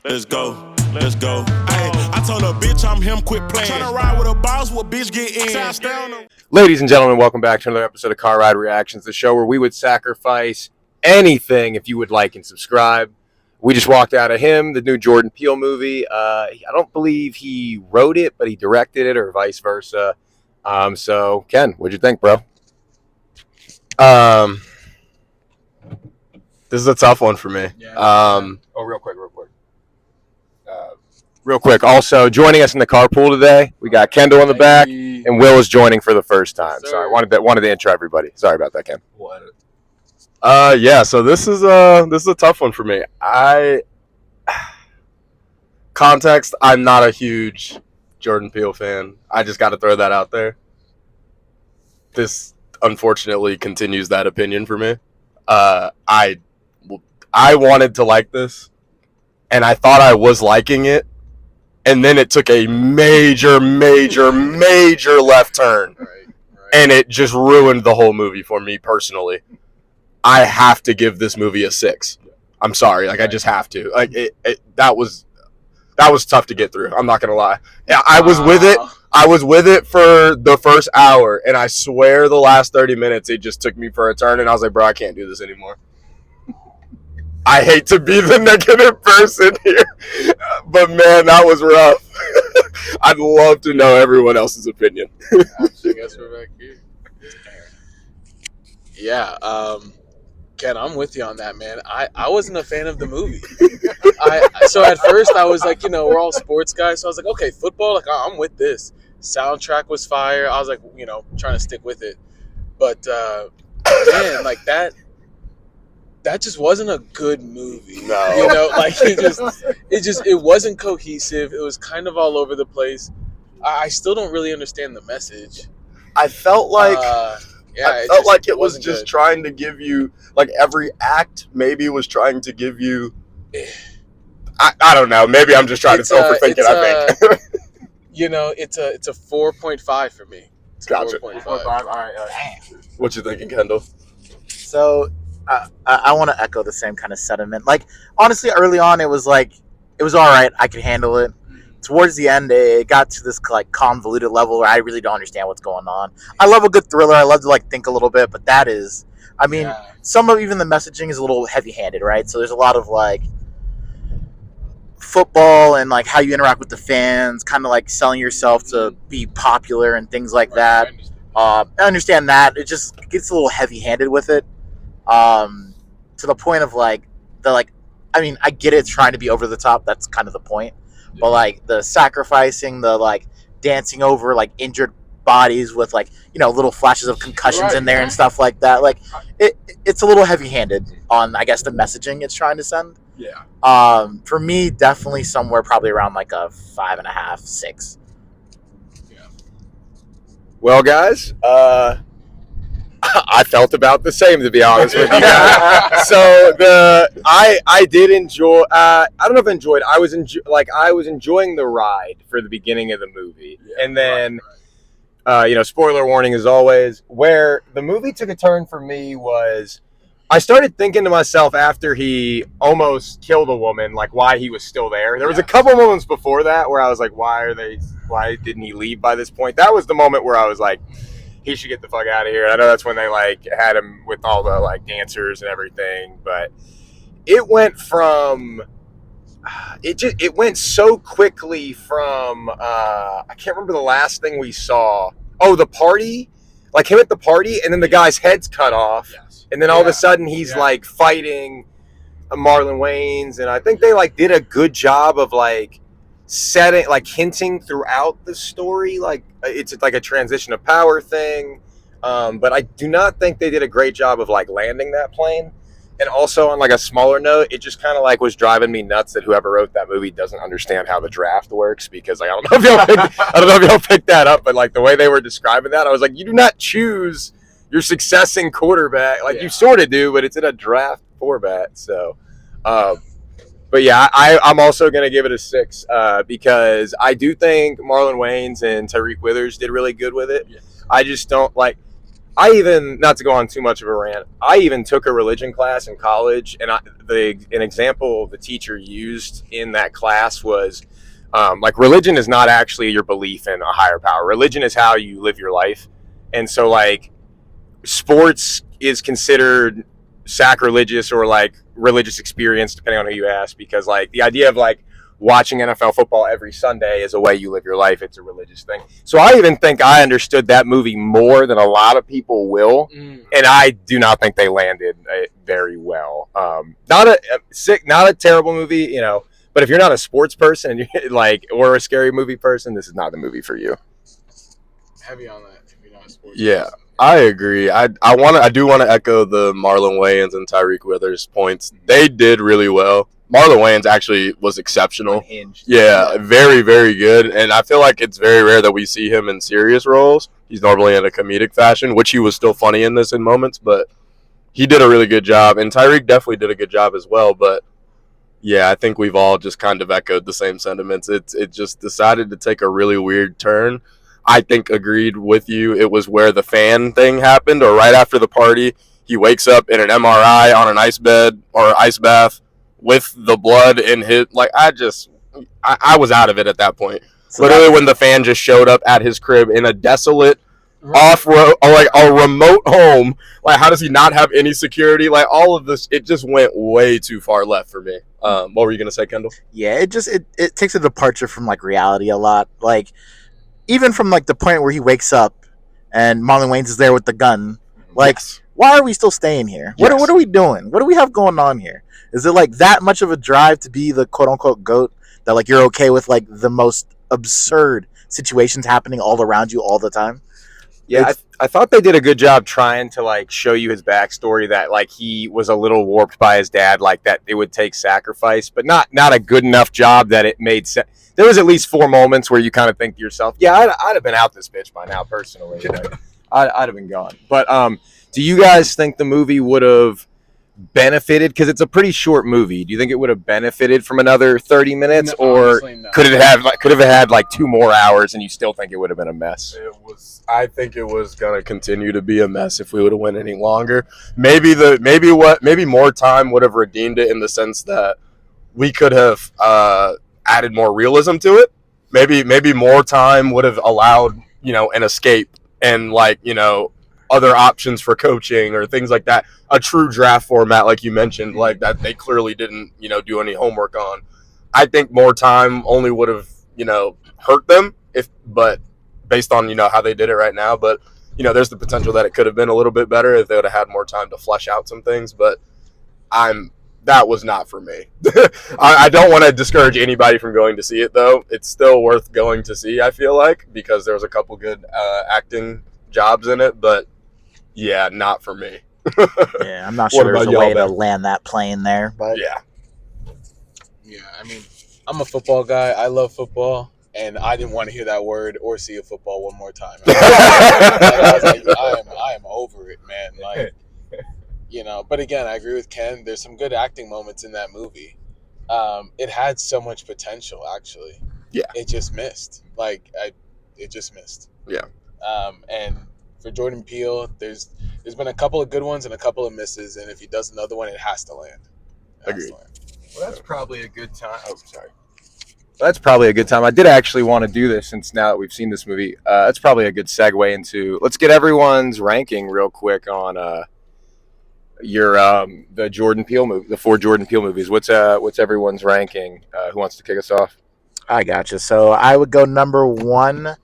Let's go. Let's go. Hey, I told a bitch I'm him, quit playing. Tryna ride with a boss, what bitch get in? Ladies and gentlemen, welcome back to another episode of CarRideReactions, the show where we would sacrifice anything if you would like and subscribe. We just walked out of him, the new Jordan Peele movie. I don't believe he wrote it, but he directed it, or vice versa. So, Ken, what'd you think, bro? This is a tough one for me. Real quick. Also, joining us in the carpool today, we got Kendall in the back, and Will is joining for the first time. So I wanted to intro everybody. Sorry about that, Ken. So this is a tough one for me. Context, I'm not a huge Jordan Peele fan. I just got to throw that out there. This unfortunately continues that opinion for me. I wanted to like this, and I thought I was liking it, and then it took a major left turn, and it just ruined the whole movie for me personally. I have to give this movie a 6. I'm sorry, I just have to. That was tough to get through. I'm not gonna lie. Yeah, I was with it. I was with it for the first hour, and I swear the last 30 minutes it just took me for a turn, and I was like, bro, I can't do this anymore. I hate to be the negative person here, but man, that was rough. I'd love to know everyone else's opinion. I guess we're back here. Yeah, Ken, I'm with you on that, man. I wasn't a fan of the movie. So at first I was like, we're all sports guys, so I was like, okay, football, I'm with this. Soundtrack was fire. I was like, trying to stick with it. But man, that just wasn't a good movie. No. It wasn't cohesive. It was kind of all over the place. I still don't really understand the message. I felt like it was wasn't just good. trying to give you, every act maybe was trying to give you. I don't know. Maybe I'm just trying to overthink it. I think. It's a 4.5 for me. Gotcha. 4.5. All right. What you thinking, Kendall? So I want to echo the same kind of sentiment. Honestly, early on, it was all right. I could handle it. Towards the end, it got to this convoluted level where I really don't understand what's going on. I love a good thriller. I love to think a little bit, but that is, some of even the messaging is a little heavy-handed, right? So there's a lot of football and how you interact with the fans, kind of selling yourself to be popular and things like that. I understand that. It just gets a little heavy-handed with it, to the point of I get it, it's trying to be over the top. That's kind of the point. But the sacrificing, the dancing over injured bodies with little flashes of concussions in there and stuff like that. It's a little heavy-handed on, I guess, the messaging it's trying to send. Yeah. For me, definitely somewhere probably around a 5.5, 6. Yeah. Well, guys, I felt about the same, to be honest with you guys. So I did enjoy. I don't know if I enjoyed. I was enjoying the ride for the beginning of the movie, and then, spoiler warning as always. Where the movie took a turn for me was, I started thinking to myself after he almost killed a woman, why he was still there. There was a couple moments before that where I was like, why didn't he leave by this point? That was the moment where I was like, he should get the fuck out of here. I know that's when they had him with all the dancers and everything, but it went from it went so quickly from I can't remember the last thing we saw. Oh, the party, him at the party, and then the guy's head's cut off, and then all of a sudden he's fighting Marlon Wayans, and I think they did a good job of setting, hinting throughout the story, it's a transition of power thing, but I do not think they did a great job of landing that plane. And also on a smaller note, it just kind of was driving me nuts that whoever wrote that movie doesn't understand how the draft works, because I don't know if y'all picked that up, but the way they were describing that, I was like, you do not choose your successing quarterback, you sort of do, but it's in a draft format. So but yeah, I'm also going to give it a 6 because I do think Marlon Wayans and Tyreek Withers did really good with it. Yes. I just don't I even, not to go on too much of a rant, I even took a religion class in college, and an example the teacher used in that class was like religion is not actually your belief in a higher power. Religion is how you live your life. And so like sports is considered sacrilegious or like religious experience, depending on who you ask, because like the idea of like watching NFL football every Sunday is a way you live your life. It's a religious thing. So I even think I understood that movie more than a lot of people will, and I do not think they landed it very well. Not a terrible movie, you know. But if you're not a sports person, like, or a scary movie person, this is not the movie for you. Heavy on that. If you're not a sports Yeah. person. I agree. I do want to echo the Marlon Wayans and Tyreek Withers points. They did really well. Marlon Wayans actually was exceptional. Unhinged. Yeah, very, very good. And I feel like it's very rare that we see him in serious roles. He's normally in a comedic fashion, which he was still funny in this in moments, but he did a really good job. And Tyreek definitely did a good job as well. But yeah, I think we've all just kind of echoed the same sentiments. It just decided to take a really weird turn. I think agreed with you. It was where the fan thing happened, or right after the party. He wakes up in an MRI on an ice bed or ice bath with the blood in his. Like, I was out of it at that point. So Literally, when the fan just showed up at his crib in a desolate, off-road, or like a remote home. Like, how does he not have any security? Like, all of this, it just went way too far left for me. What were you gonna say, Kendall? Yeah, it takes a departure from like reality a lot. Like even from like the point where he wakes up and Marlon Wayans is there with the gun. Like, why are we still staying here? Yes. What are we doing? What do we have going on here? Is it like that much of a drive to be the quote unquote GOAT that like you're okay with like the most absurd situations happening all around you all the time? Yeah, I thought they did a good job trying to like show you his backstory, that like he was a little warped by his dad, like that it would take sacrifice, but not a good enough job that it made sense. There was at least 4 moments where you kind of think to yourself, yeah, I'd have been out this bitch by now personally. Like, I'd have been gone. But do you guys think the movie would have benefited, because it's a pretty short movie, do you think it would have benefited from another 30 minutes, No, or honestly, no. could it have had like 2 more hours and you still think it would have been a mess? I think it was gonna continue to be a mess if we would have went any longer. Maybe more time would have redeemed it, in the sense that we could have added more realism to it. Maybe more time would have allowed, an escape and other options for coaching or things like that. A true draft format, like you mentioned, like that they clearly didn't do any homework on. I think more time only would have hurt them, but based on how they did it right now. But there's the potential that it could have been a little bit better if they would have had more time to flesh out some things. But that was not for me. I don't want to discourage anybody from going to see it, though. It's still worth going to see, I feel like, because there was a couple good acting jobs in it. But yeah, not for me. Yeah, I'm not sure there's a way to land that plane there, but Yeah, I mean, I'm a football guy. I love football, and I didn't want to hear that word or see a football one more time. I was like, I am over it, man. Like, but again, I agree with Ken. There's some good acting moments in that movie. It had so much potential, actually. Yeah. It just missed. It just missed. Yeah. And for Jordan Peele, there's been a couple of good ones and a couple of misses, and if he does another one, it has to land. Agreed. Well, that's probably a good time. Oh, sorry. That's probably a good time. I did actually want to do this, since now that we've seen this movie. That's probably a good segue into, let's get everyone's ranking real quick on the Jordan Peele movie, the 4 Jordan Peele movies. What's everyone's ranking? Who wants to kick us off? I gotcha. So I would go number 1.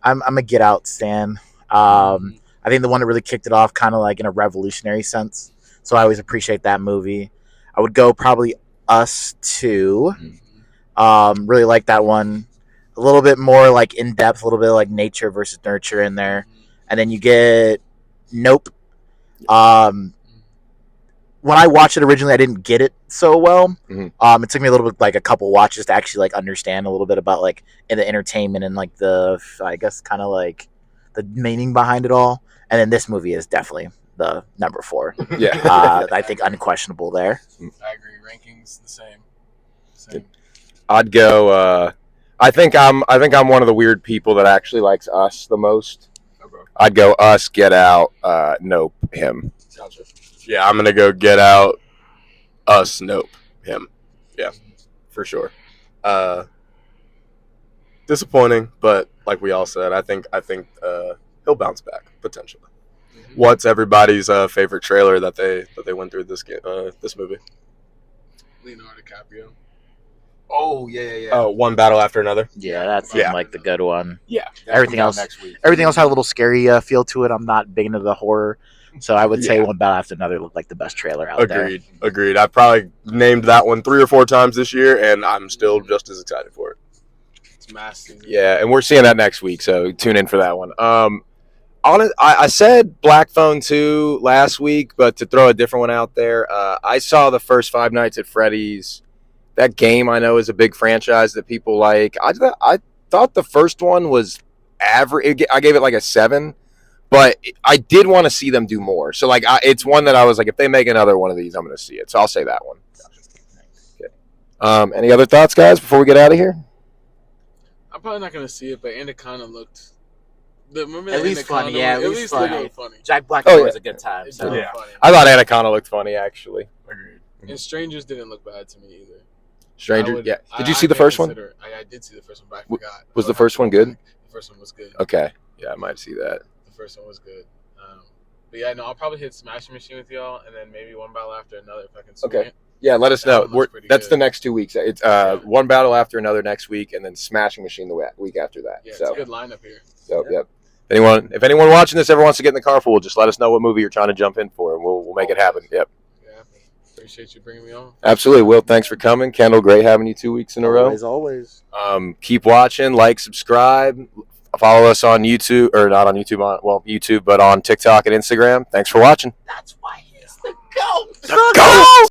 I'm a Get Out stan. I think the one that really kicked it off, kind of like in a revolutionary sense. So I always appreciate that movie. I would go probably Us 2. Really like that one. A little bit more like in depth, a little bit like nature versus nurture in there. And then you get Nope. When I watched it originally, I didn't get it so well. It took me a little bit, like a couple watches, to actually like understand a little bit about like the entertainment and like the, I guess, kind of like the meaning behind it all. And then this movie is definitely the number 4. Yeah. I think unquestionable there. I agree. Rankings the same. I'd go. I think I'm one of the weird people that actually likes Us the most. I'd go Us, Get Out, Nope, him. Yeah, I'm gonna go Get Out, Us, Nope, him. Yeah, for sure. Disappointing, but like we all said, I think he'll bounce back potentially. Mhm. What's everybody's favorite trailer that they went through this this movie? Leonardo DiCaprio. Oh yeah. Oh, One Battle After Another. Yeah, that seemed Yeah. like the good one. Yeah. Everything else next week. Everything else had a little scary feel to it. I'm not big into the horror, so I would say Yeah. One Battle After Another looked like the best trailer out there. Agreed. I probably named that one 3 or 4 times this year, and I'm still just as excited for it. It's massive. Yeah, and we're seeing that next week, so tune in for that one. I said Black Phone 2 last week, but to throw a different one out there, I saw the first Five Nights at Freddy's. That game I know is a big franchise that people like. I thought the first one was average. I gave it like a 7, but I did want to see them do more. So like, it's one that I was like, if they make another one of these, I'm going to see it. So I'll say that one. Okay. Any other thoughts, guys, before we get out of here? I'm probably not gonna see it, but Anaconda looked. Remember At that least Anaconda funny, yeah, one? at At least least looked funny. funny. Jack Black Oh, was yeah. a good time. It So. did Yeah. look funny. I thought Anaconda looked funny, actually. Agreed. And Strangers didn't look bad to me either. Stranger, I yeah. Did I- you see I the may first one? consider- I did see the first one, but I forgot. Was the I'll first have to one go good? back. The first one was good. Okay. Yeah, I might see that. The first one was good. But yeah, no, I'll probably hit Smashing Machine with y'all, and then maybe One Battle After Another if I can swing Okay. it. Yeah, let us That know. one looks pretty That's good. the next 2 weeks. It's One Battle After Another next week, and then Smashing Machine the week after that. Yeah, it's So, a good lineup here. yep. If anyone watching this ever wants to get in the carpool, just let us know what movie you're trying to jump in for, and we'll make it happen. Yep. Yeah, appreciate you bringing me on. Absolutely, Will. Thanks for coming, Kendall. Great having you 2 weeks in a row. Always. Keep watching, like, subscribe, follow us on YouTube, or not on YouTube, YouTube, but on TikTok and Instagram. Thanks for watching. That's why he's the GOAT. Go!